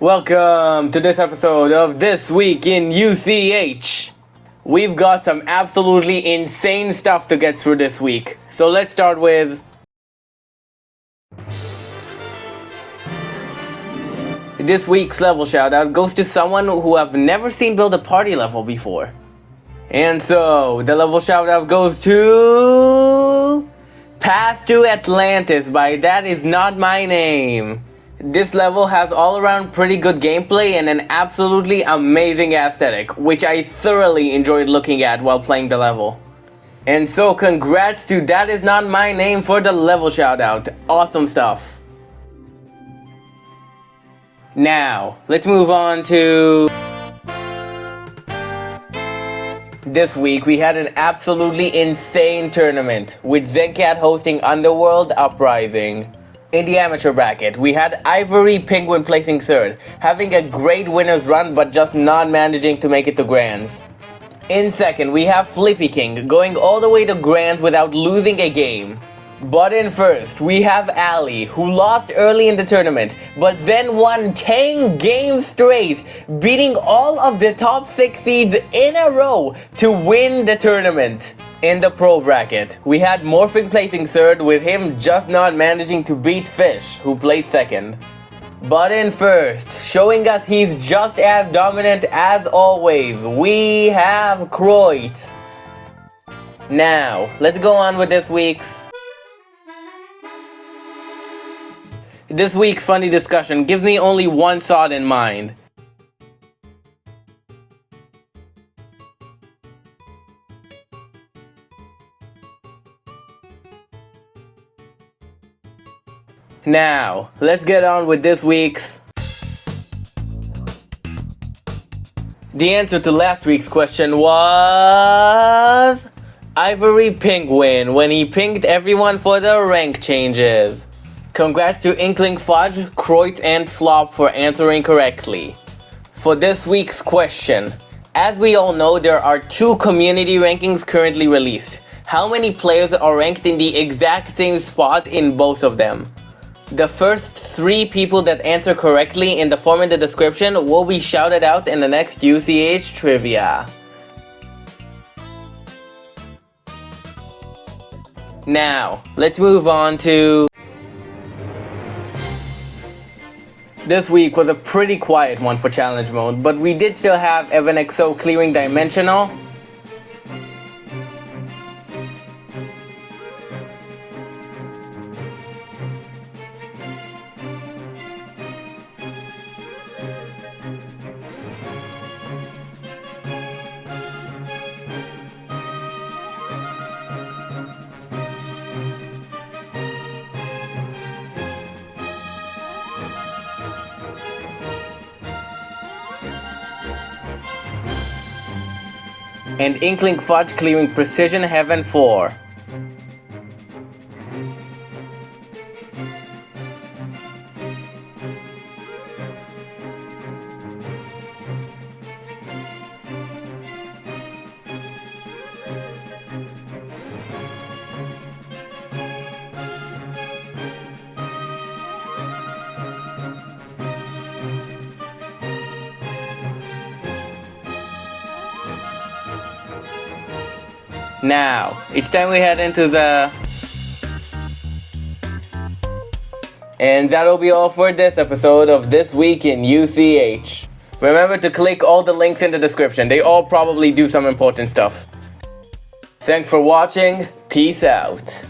Welcome to this episode of This Week in UCH. We've got some absolutely insane stuff to get through this week. So let's start with... This week's level shoutout goes to someone who I've never seen build a party level before. And so, the level shoutout goes to... Path to Atlantis by That Is Not My Name. This level has all around pretty good gameplay and an absolutely amazing aesthetic, which I thoroughly enjoyed looking at while playing the level. And so congrats to That Is Not My Name for the level shoutout. Awesome stuff. Now, let's move on to... This week we had an absolutely insane tournament, with Zencat hosting Underworld Uprising. In the amateur bracket, we had Ivory Penguin placing third, having a great winner's run but just not managing to make it to Grands. In second, we have Flippy King going all the way to Grands without losing a game. But in first, we have Ali, who lost early in the tournament, but then won 10 games straight, beating all of the top 6 seeds in a row to win the tournament. In the pro bracket, we had Morphing placing third, with him just not managing to beat Fish, who placed second. But in first, showing us he's just as dominant as always, we have Kreutz. Now, let's go on with this week's funny discussion gives me only one thought in mind. Now, let's get on with this week's... The answer to last week's question was... Ivory Penguin, when he pinged everyone for the rank changes. Congrats to Inkling Fudge, Kreutz, and Flop for answering correctly. For this week's question, as we all know, there are 2 community rankings currently released. How many players are ranked in the exact same spot in both of them? The first 3 people that answer correctly in the form in the description will be shouted out in the next UCH trivia. Now, let's move on to... This week was a pretty quiet one for challenge mode, but we did still have Evan XO clearing Dimensional. And Inkling Fudge clearing Precision Heaven 4. Now, it's time we head into the... And that'll be all for this episode of This Week in UCH. Remember to click all the links in the description. They all probably do some important stuff. Thanks for watching. Peace out.